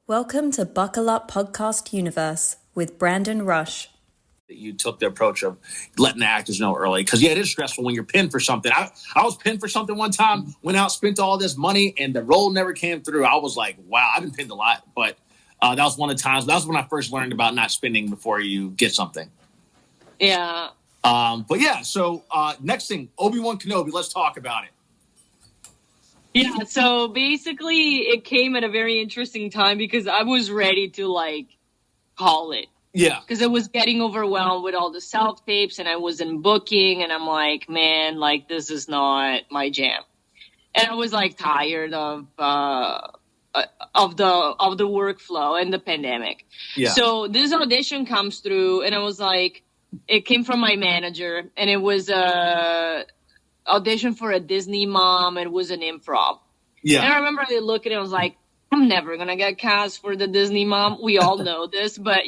Welcome to Buckle Up Podcast Universe with Brandon Rush. You took the approach of letting the actors know early because, it is stressful when you're pinned for something. I was pinned for something one time, went out, spent all this money, and the role never came through. I was like, wow, I've been pinned a lot. But that was one of the times. That was when I first learned about not spending before you get something. Yeah. So next thing, Obi-Wan Kenobi, let's talk about it. Yeah, so basically it came at a very interesting time because I was ready to call it. Yeah. Because I was getting overwhelmed with all the self-tapes and I wasn't booking and I'm like, man, this is not my jam. And I was tired of the workflow and the pandemic. Yeah. So this audition comes through and I was like, it came from my manager and it was audition for a Disney mom. It was an improv. Yeah. And I remember I looked at it and I was like, I'm never going to get cast for the Disney mom. We all know this, but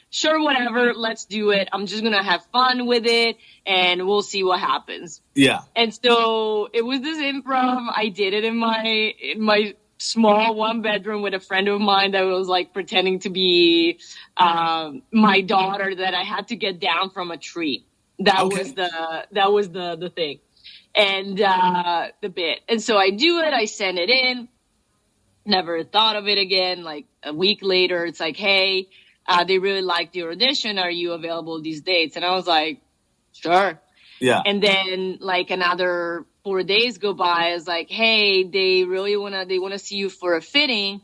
sure, whatever. Let's do it. I'm just going to have fun with it and we'll see what happens. Yeah. And so it was this improv. I did it in my small one bedroom with a friend of mine that was pretending to be my daughter that I had to get down from a tree. That was the thing and the bit. And so I do it. I send it in. Never thought of it again. A week later, it's like, hey, they really liked the audition. Are you available these dates? And I was like, sure. Yeah. And then another 4 days go by. I was like, hey, they really want to see you for a fitting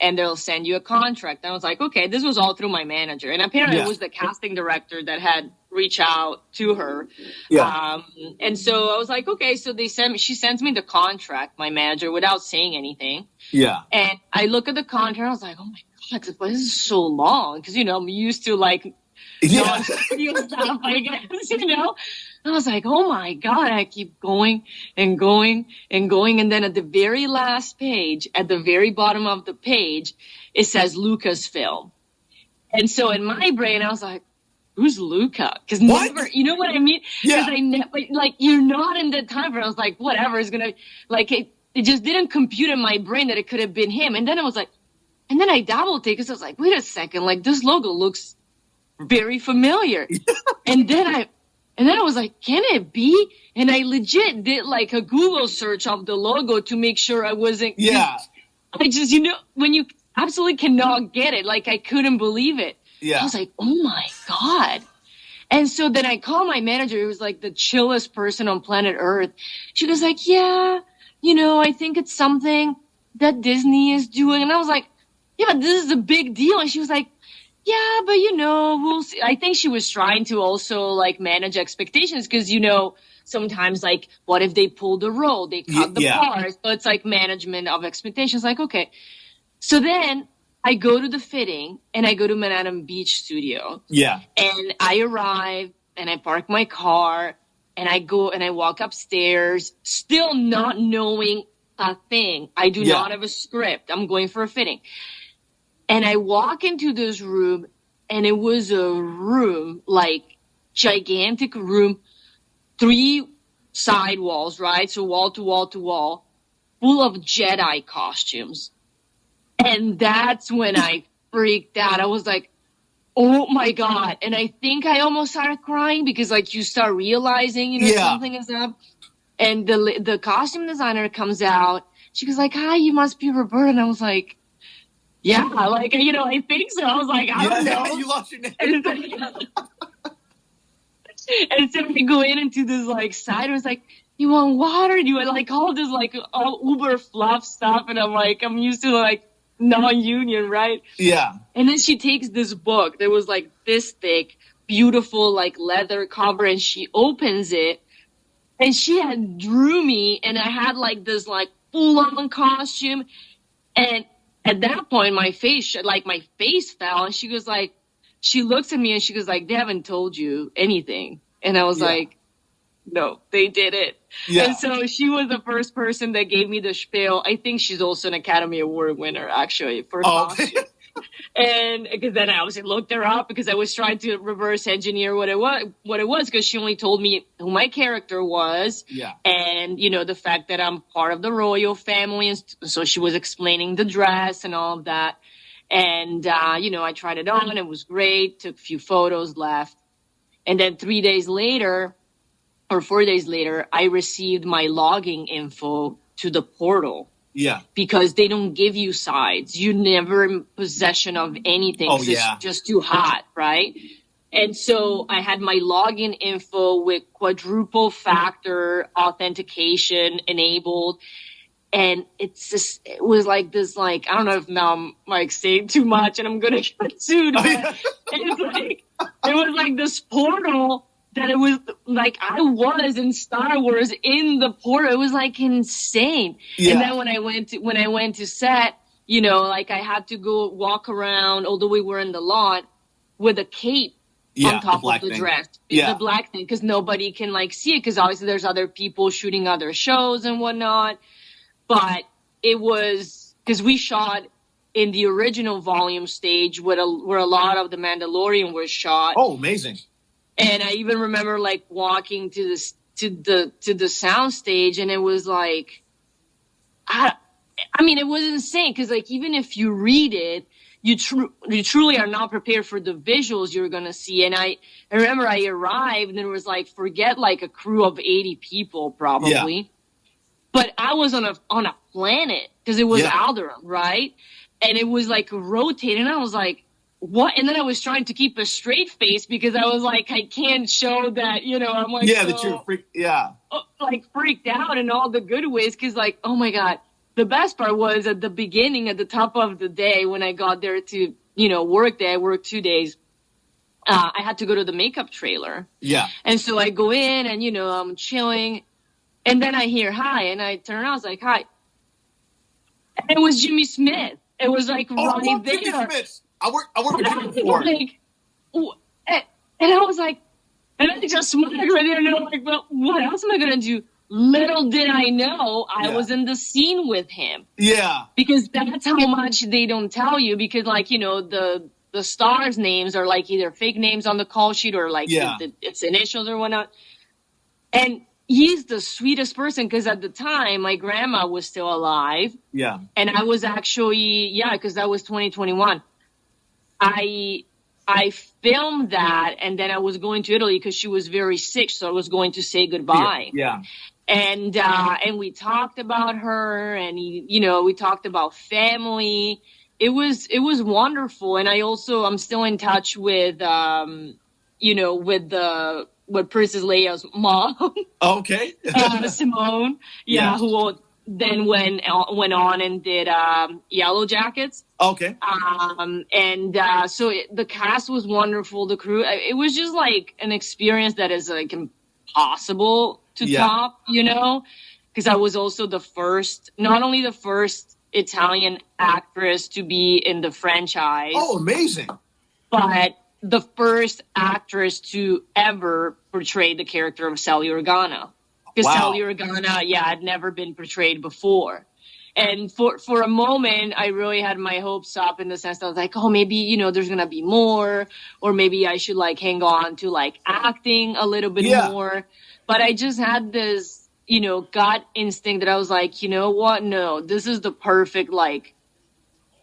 and they'll send you a contract. And I was like, okay, this was all through my manager. And apparently it was the casting director that had reached out to her. Yeah. And so I was like, okay, so she sends me the contract, my manager, without saying anything. Yeah. And I look at the contract, I was like, oh my God, this is so long. Cause I'm used to stuff, I guess, I was like, oh my God, I keep going and going and going. And then at the very last page, at the very bottom of the page, it says Lucasfilm. And so in my brain, I was like, who's Luca? Because never, you know what I mean? Yeah. Because you're not in the time where I was like, whatever is going to, it just didn't compute in my brain that it could have been him. And then I was like, and then I double take because I was like, wait a second, this logo looks very familiar. And then I was like, can it be? And I legit did a Google search of the logo to make sure I wasn't. Yeah. I just, when you absolutely cannot get it, I couldn't believe it. Yeah. I was like, oh my God. And so then I called my manager, who was the chillest person on planet Earth. She was like, yeah, I think it's something that Disney is doing. And I was like, yeah, but this is a big deal. And she was like, yeah, but we'll see. I think she was trying to also manage expectations because, sometimes what if they pull the role, they cut the part. So it's management of expectations. Okay. So then I go to the fitting and I go to Manhattan Beach studio. Yeah. And I arrive and I park my car and I go and I walk upstairs, still not knowing a thing. I do not have a script. I'm going for a fitting. And I walk into this room and it was a room, gigantic room, 3 side walls, right? So wall to wall to wall, full of Jedi costumes. And that's when I freaked out. I was like, oh my God. And I think I almost started crying because you start realizing, something is up. And the costume designer comes out. She goes hi, you must be Roberta. And I was like, yeah, I think so. I was like, I don't know. You lost your name. And so I go into this side. I was like, you want water? You want all this all uber fluff stuff. And I'm used to non-union, right? Yeah. And then she takes this book that was this thick, beautiful leather cover, and she opens it, and she had drew me, and I had this full-on costume, and at that point my face fell, and she was she looks at me and she goes they haven't told you anything, and I was like, no, they did it. Yeah. And so she was the first person that gave me the spiel. I think she's also an Academy Award winner, actually, for costume. And because then I obviously looked her up because I was trying to reverse engineer what it was, because she only told me who my character was. Yeah. And, the fact that I'm part of the royal family. And so she was explaining the dress and all of that. And, I tried it on. It was great. Took a few photos, left. And then 3 days later or 4 days later, I received my logging info to the portal. Yeah. Because they don't give you sides. You're never in possession of anything. Oh, yeah. It's just too hot, right? And so I had my login info with quadruple factor authentication enabled. And it was like this, I don't know if now I'm like saying too much and I'm going to get sued. But it was like this portal that it was like I was in Star Wars in the portal. It was like insane. Yeah. And then when I went to set, I had to go walk around, although we were in the lot, with a cape on top of the dress. The black thing, because nobody can see it, because obviously there's other people shooting other shows and whatnot. But it was because we shot in the original volume stage where a lot of The Mandalorian was shot. Oh, amazing. And I even remember walking to the sound stage, and it was like, I mean, it was insane because even if you read it, you truly are not prepared for the visuals you're gonna see. And I remember I arrived, and there was forget a crew of 80 people probably, yeah. But I was on a planet because it was Alderaan, right? And it was rotating. And I was like, what? And then I was trying to keep a straight face because I was like, I can't show that, I'm that you're freaked out in all the good ways. Cause oh my God, the best part was at the beginning, at the top of the day when I got there to, work there, I worked 2 days. I had to go to the makeup trailer. Yeah. And so I go in and, I'm chilling, and then I hear hi, and I turn around, I was like, hi. And it was Jimmy Smith. It was right there. Jimmy Smith. I worked with him before. And I was like, and I just smiled right there, and I'm like, well, what else am I going to do? Little did I know I was in the scene with him. Yeah. Because that's how much they don't tell you, because the stars' names are either fake names on the call sheet or its initials or whatnot. And he's the sweetest person, because at the time my grandma was still alive. Yeah. And I was actually, because that was 2021. I filmed that, and then I was going to Italy because she was very sick, so I was going to say goodbye. Yeah. And we talked about her, and we talked about family. It was wonderful. And I'm still in touch with with Princess Leia's mom. Okay. Simone. Yeah. Who then went on and did Yellow Jackets. Okay. So the cast was wonderful. The crew, it was just an experience that is impossible to top, because I was also not only the first Italian actress to be in the franchise. Oh, amazing. But the first actress to ever portray the character of Celly Organa. Because Celly Organa, had never been portrayed before. And for a moment, I really had my hopes up, in the sense that I was like, oh, maybe, there's going to be more, or maybe I should like hang on to like acting a little bit more. But I just had this, gut instinct that I was like, you know what? No, this is the perfect like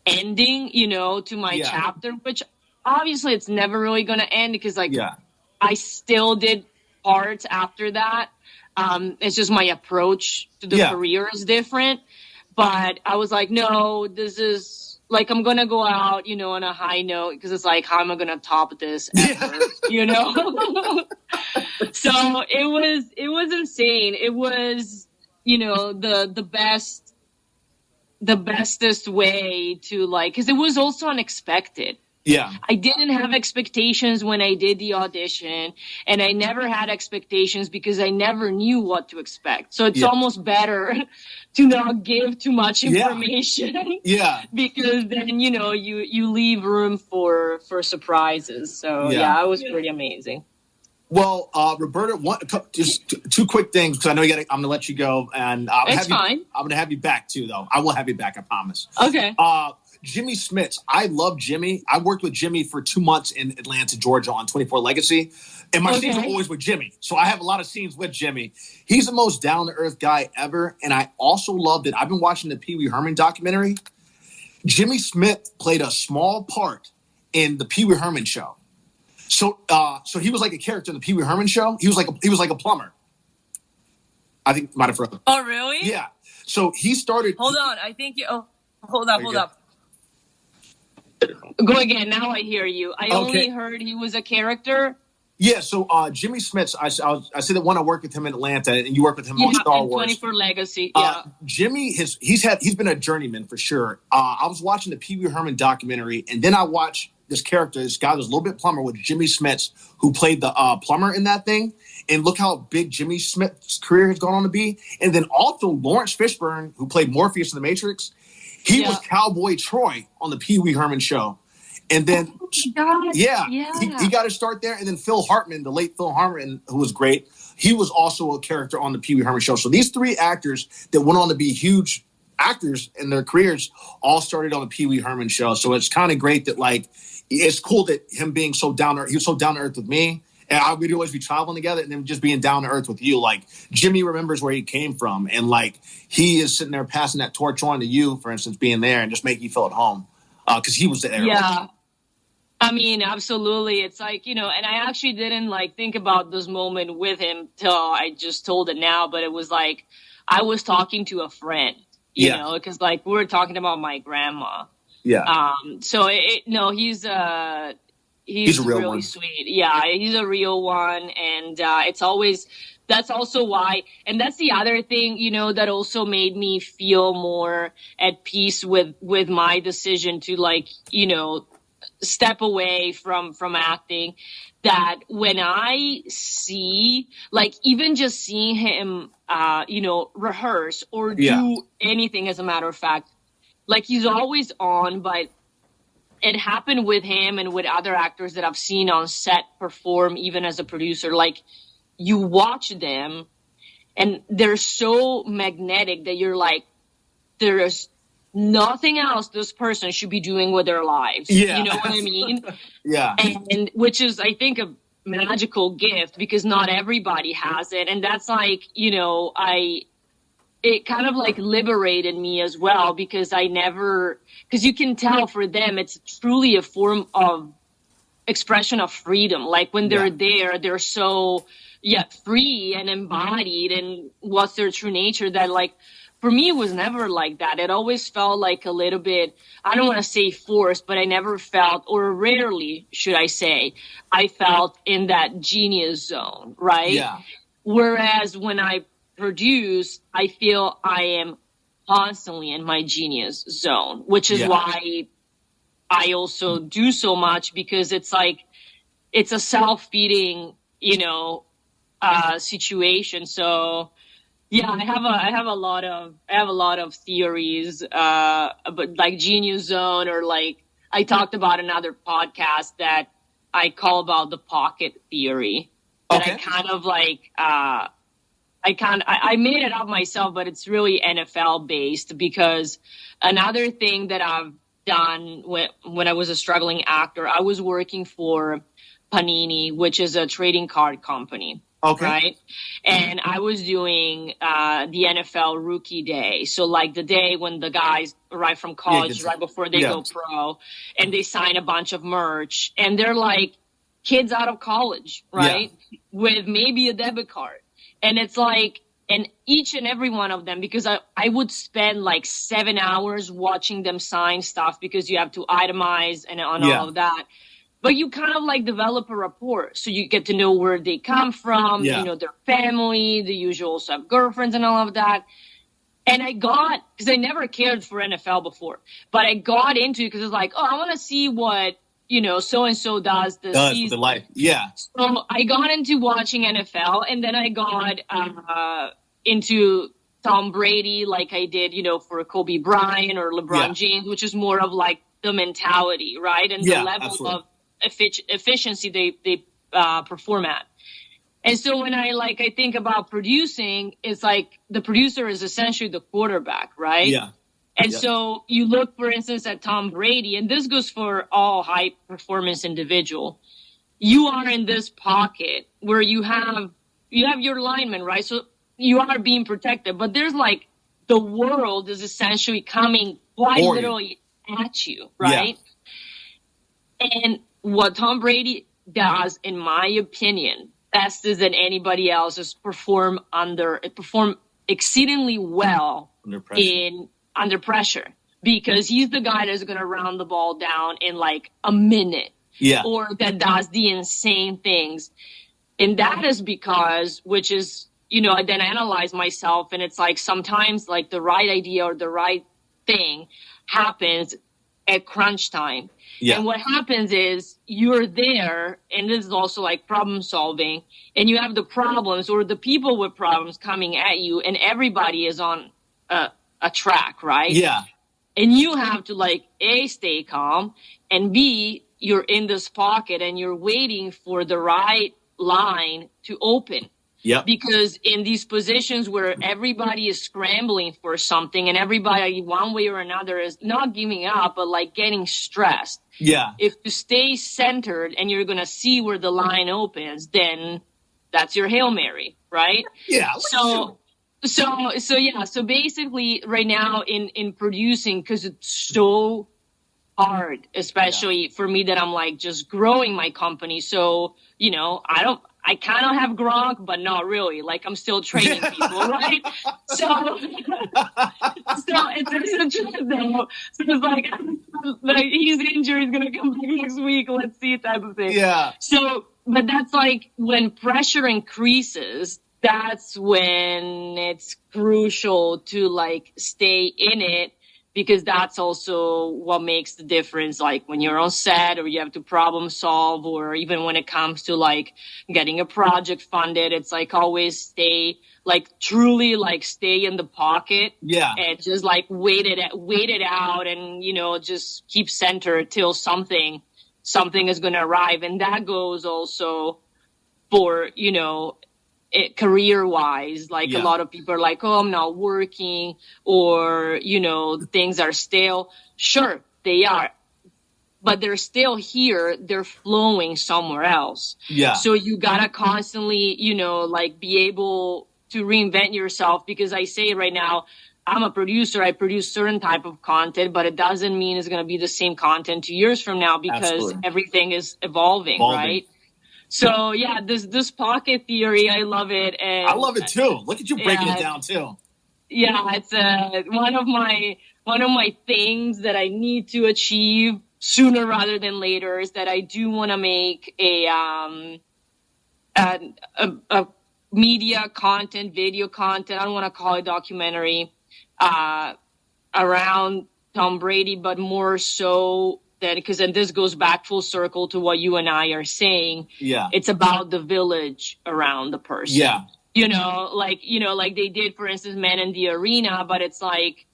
ending, to my chapter, which obviously it's never really going to end, because I still did parts after that. It's just my approach to the career is different. But I was like, no, this is like, I'm going to go out, on a high note, because it's like, how am I going to top this ever, So it was insane. It was, the bestest way to like, because it was also unexpected. Yeah. I didn't have expectations when I did the audition, and I never had expectations because I never knew what to expect. So it's almost better to not give too much information. Yeah. Because then, you leave room for surprises. So it was pretty amazing. Well, Roberta, just two quick things, because I know I'm going to let you go, and it's fine. I'm going to have you back too, though. I will have you back, I promise. Okay. Jimmy Smits. I love Jimmy. I worked with Jimmy for 2 months in Atlanta, Georgia on 24 Legacy. And my scenes are always with Jimmy. So I have a lot of scenes with Jimmy. He's the most down-to-earth guy ever. And I also love that I've been watching the Pee Wee Herman documentary. Jimmy Smith played a small part in the Pee Wee Herman show. So he was like a character in the Pee Wee Herman show. He was like a plumber. I think might have forgotten. Oh, really? Yeah. So he started. Hold on. I think you. Oh, hold up. Go again. Now I hear you. I only heard he was a character. Yeah. So Jimmy Smits. I said that when I worked with him in Atlanta, and you worked with him on Star Wars. 24 Legacy. Yeah. Jimmy he's been a journeyman for sure. I was watching the Pee Wee Herman documentary, and then I watched this character, this guy was a little bit plumber with Jimmy Smits, who played the plumber in that thing. And look how big Jimmy Smith's career has gone on to be. And then also Lawrence Fishburne, who played Morpheus in The Matrix, he was Cowboy Troy on the Pee Wee Herman show. And then, he got to start there. And then Phil Hartman, the late Phil Hartman, who was great, he was also a character on the Pee Wee Herman show. So these three actors that went on to be huge actors in their careers all started on the Pee Wee Herman show. So it's kind of great that, like, it's cool that him being so down to earth, he was so down to earth with me. And we'd always be traveling together, and then just being down to earth with you. Like, Jimmy remembers where he came from, and like he is sitting there passing that torch on to you, for instance, being there and just making you feel at home because he was there. Yeah, I mean, absolutely. It's like, and I actually didn't like think about this moment with him till I just told it now. But it was like I was talking to a friend, you know, because like we were talking about my grandma. Yeah. So he's a real really one. Sweet. Yeah, he's a real one. And that's also why, and that's the other thing, that also made me feel more at peace with my decision to like, step away from acting, that when I see, like, even just seeing him, rehearse or do anything, as a matter of fact, like he's always on, but it happened with him and with other actors that I've seen on set perform, even as a producer. Like, you watch them and they're so magnetic that you're like, there is nothing else this person should be doing with their lives. Yeah. You know what I mean? Yeah. And which is, I think, a magical gift because not everybody has it. And that's like, it kind of like liberated me as well because because you can tell for them it's truly a form of expression of freedom. Like when they're there, they're so free and embodied and what's their true nature that, like, for me, it was never like that. It always felt like a little bit, I don't want to say forced, but I never felt, or rarely should I say, I felt in that genius zone, right? Yeah. Whereas when I produce, I feel I am constantly in my genius zone, which is why I also do so much, because it's like, it's a self-feeding, situation. So yeah, I have a lot of theories, but like genius zone, or like I talked about another podcast that I call about the pocket theory. That I kind of like, I made it up myself, but it's really NFL based, because another thing that I've done when I was a struggling actor, I was working for Panini, which is a trading card company. Okay. Right. And I was doing the NFL rookie day. So like the day when the guys arrive from college, right before they go pro, and they sign a bunch of merch, and they're like kids out of college, right? With maybe a debit card. And it's like, and each and every one of them, because I would spend like 7 hours watching them sign stuff, because you have to itemize and on all of that. But you kind of like develop a rapport. So you get to know where they come from, their family, they usually also have girlfriends and all of that. And because I never cared for NFL before, but I got into it because it's like, I want to see what, so-and-so does this season. With the life. Yeah. So I got into watching NFL, and then I got into Tom Brady, like I did, for Kobe Bryant or LeBron James, which is more of like the mentality, right? And the level of efficiency they perform at. And so when I think about producing, it's like the producer is essentially the quarterback, right? Yeah. And so you look, for instance, at Tom Brady, and this goes for all high performance individual. You are in this pocket where you have your lineman, right? So you are being protected, but there's like the world is essentially coming quite literally at you, right? Yeah. And what Tom Brady does, in my opinion, best than anybody else is perform exceedingly well under pressure, because he's the guy that's going to round the ball down in like a minute, or that does the insane things. And that is because, which is, I then analyze myself, and it's like sometimes like the right idea or the right thing happens at crunch time. Yeah. And what happens is you're there, and this is also like problem solving, and you have the problems or the people with problems coming at you, and everybody is on a track, right? Yeah. And you have to like, A, stay calm, and B, you're in this pocket and you're waiting for the right line to open. Yeah. Because in these positions where everybody is scrambling for something, and everybody one way or another is not giving up, but like getting stressed. Yeah. If you stay centered and you're going to see where the line opens, then that's your Hail Mary, right? Yeah. So basically right now in producing, because it's so hard, especially for me that I'm like just growing my company. So, I kind of have Gronk, but not really. Like, I'm still training people, right? So it's a trip, though. So it's like he's injured, he's going to come back next week, let's see, type of thing. Yeah. So, but that's like when pressure increases, that's when it's crucial to like stay in it, because that's also what makes the difference. Like when you're on set or you have to problem solve, or even when it comes to like getting a project funded, it's like always stay truly stay in the pocket. Yeah. And just like wait it out, and, just keep centered till something is going to arrive. And that goes also for, career-wise, a lot of people are like, oh, I'm not working, or, things are stale. Sure, they are. But they're still here. They're flowing somewhere else. Yeah. So you got to constantly, be able to reinvent yourself, because I say right now, I'm a producer. I produce certain type of content, but it doesn't mean it's going to be the same content 2 years from now, because everything is evolving, right? So yeah, this pocket theory, I love it. And I love it too. Look at you breaking it down too. Yeah, it's one of my things that I need to achieve sooner rather than later, is that I do want to make a media content, video content. I don't want to call it documentary, around Tom Brady, but more so that, because then this goes back full circle to what you and I are saying. Yeah. It's about the village around the person. Yeah. Like they did, for instance, Men in the Arena, but it's like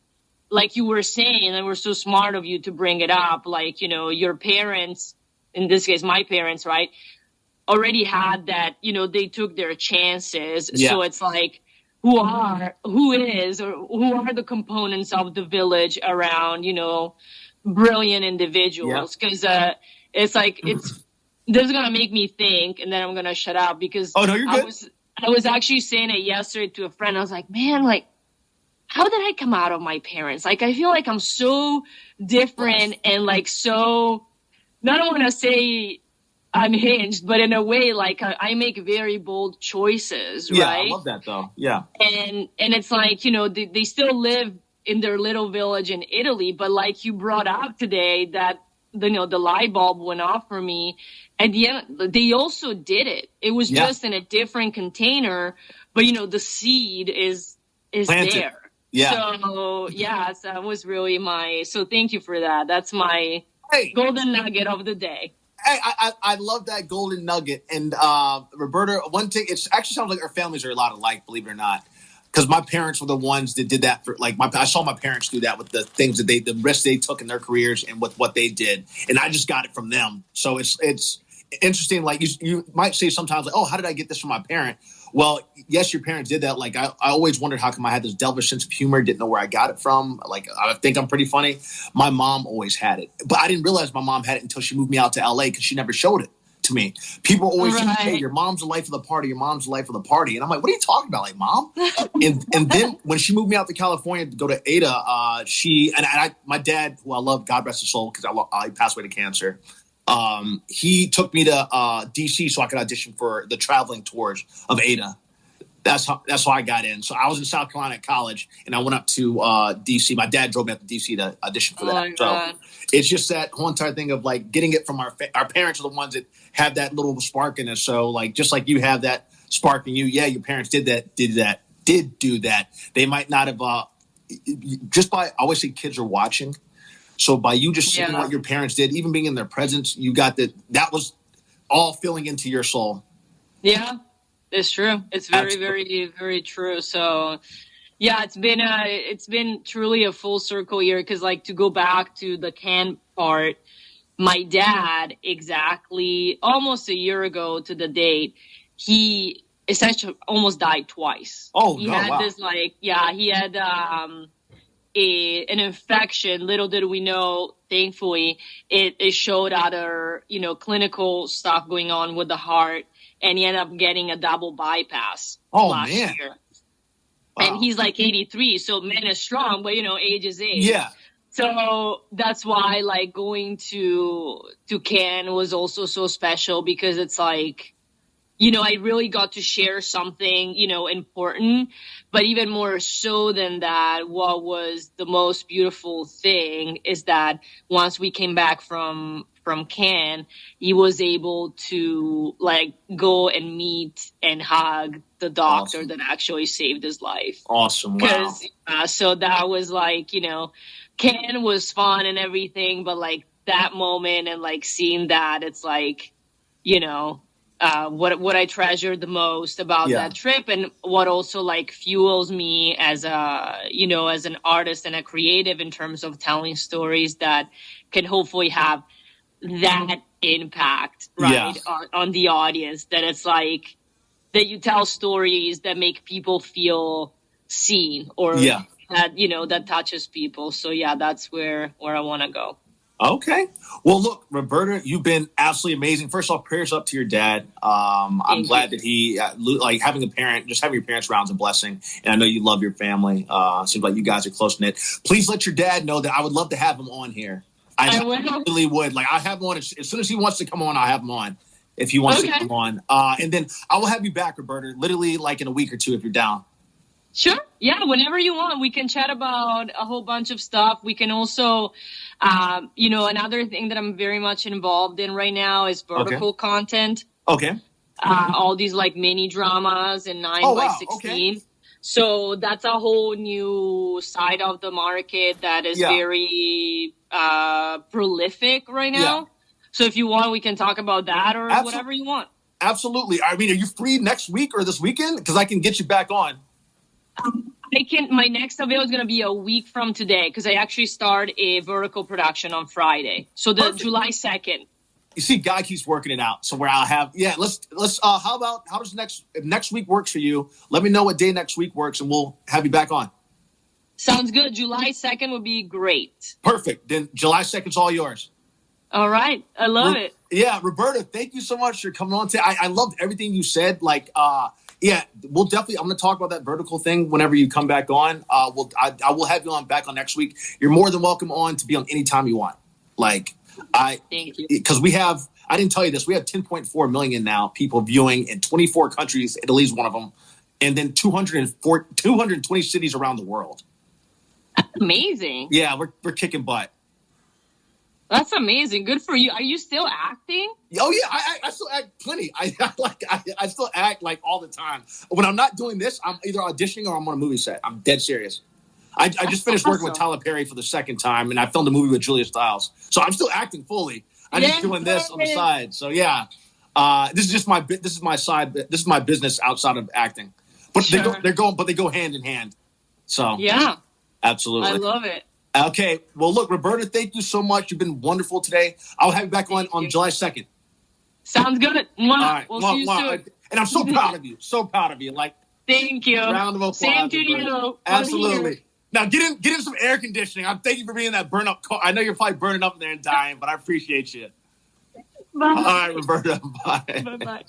you were saying, and we're so smart of you to bring it up, your parents, in this case, my parents, right, already had that, they took their chances. Yeah. So it's like, who are the components of the village around, brilliant individuals, because this is gonna make me think, and then I'm gonna shut up, because you're good. I was actually saying it yesterday to a friend. I was like, man, how did I come out of my parents? I feel like I'm so different, and so, I don't want to say unhinged, but in a way, I make very bold choices, right? Yeah, I love that though. Yeah. And it's they still live in their little village in Italy, but like you brought up today, that the light bulb went off for me. At the end, they also did it. It was just in a different container, but the seed is planted there. Yeah. So that was really so thank you for that. That's my golden nugget of the day. Hey, I love that golden nugget. And Roberta, one thing, it actually sounds like our families are a lot alike, believe it or not. Because my parents were the ones that did that for, I saw my parents do that with the things that the risks they took in their careers and with what they did. And I just got it from them. So it's interesting. You might say sometimes, oh, how did I get this from my parent? Well, yes, your parents did that. Like, I always wondered how come I had this devilish sense of humor, didn't know where I got it from. Like, I think I'm pretty funny. My mom always had it. But I didn't realize my mom had it until she moved me out to LA because she never showed it to me. People always say, hey, your mom's the life of the party. Your mom's the life of the party. And I'm like, what are you talking about? Like, Mom? and then when she moved me out to California to go to Ada, my dad, who I love, God rest his soul, because he passed away to cancer. He took me to DC so I could audition for the traveling tours of Ada. That's how I got in. So I was in South Carolina at college, and I went up to DC. My dad drove me up to DC to audition for that. So it's just that whole entire thing of like getting it from our parents are the ones that have that little spark in us. So like just like you have that spark in you, yeah, your parents did do that. They might not have I always say kids are watching. So by you just seeing what your parents did, even being in their presence, you got that was all filling into your soul. Yeah, it's true. It's very, very, very true. So yeah, it's been truly a full circle year. Cause like to go back to the can part, my dad exactly almost a year ago to the date, he essentially almost died twice. Oh, he had this he had, an infection. Little did we know, thankfully, it showed other, clinical stuff going on with the heart, and he ended up getting a double bypass last year. Wow. And he's like 83, so man is strong, but age is age. Yeah. So that's why like going to Cannes was also so special, because it's like, I really got to share something, important, but even more so than that, what was the most beautiful thing is that once we came back from Cannes, he was able to like go and meet and hug the doctor that actually saved his life. Awesome. Wow. So that was like, Cannes was fun and everything, but like that moment and like seeing that, it's like, what I treasure the most about that trip, and what also like fuels me as as an artist and a creative in terms of telling stories that can hopefully have that impact, right, on the audience. That it's like that you tell stories that make people feel seen, or that that touches people. So yeah, that's where I want to go. Okay. Well, look, Roberta, you've been absolutely amazing. First off, prayers up to your dad. I'm glad that he, having having your parents around is a blessing. And I know you love your family. Seems like you guys are close knit. Please let your dad know that I would love to have him on here. I really would. Like, I have him on as soon as he wants to come on. I'll have him on if he wants to come on. And then I will have you back, Roberta, literally like in a week or two if you're down. Sure. Yeah, whenever you want. We can chat about a whole bunch of stuff. We can also, another thing that I'm very much involved in right now is vertical content. Okay. All these like mini dramas and 9x16. Okay. So that's a whole new side of the market that is very prolific right now. Yeah. So if you want, we can talk about that or whatever you want. Absolutely. I mean, are you free next week or this weekend? Because I can get you back on. My next video is going to be a week from today, because I actually start a vertical production on Friday. So the July 2nd. You see, Guy keeps working it out. So where I'll have, how does next week works for you? Let me know what day next week works and we'll have you back on. Sounds good. July 2nd would be great. Perfect. Then July 2nd is all yours. All right. I love it. Yeah. Roberta, thank you so much for coming on today. I loved everything you said. We'll definitely. I'm going to talk about that vertical thing whenever you come back on. I will have you back on next week. You're more than welcome on to be on anytime you want. Thank you. Because I didn't tell you this. We have 10.4 million now people viewing in 24 countries. Italy's one of them, and then 220 cities around the world. Amazing. Yeah, we're kicking butt. That's amazing. Good for you. Are you still acting? Oh yeah, I still act plenty. I still act like all the time. When I'm not doing this, I'm either auditioning or I'm on a movie set. I'm dead serious. I just finished working with Tyler Perry for the second time, and I filmed a movie with Julia Stiles. So I'm still acting fully. I'm just doing this on the side. So yeah, this is just my side. This is my business outside of acting. But they go hand in hand. So yeah, absolutely, I love it. Okay. Well, look, Roberta, thank you so much. You've been wonderful today. I'll have you back on July 2nd. Sounds good. All right. We'll see you soon. And I'm so proud of you. So proud of you. Like, thank you. Round of applause. Same to you. Absolutely. Now get in some air conditioning. I'm thank you for being in that burn up car. I know you're probably burning up in there and dying, but I appreciate you. Bye. All right, Roberta. Bye. Bye-bye.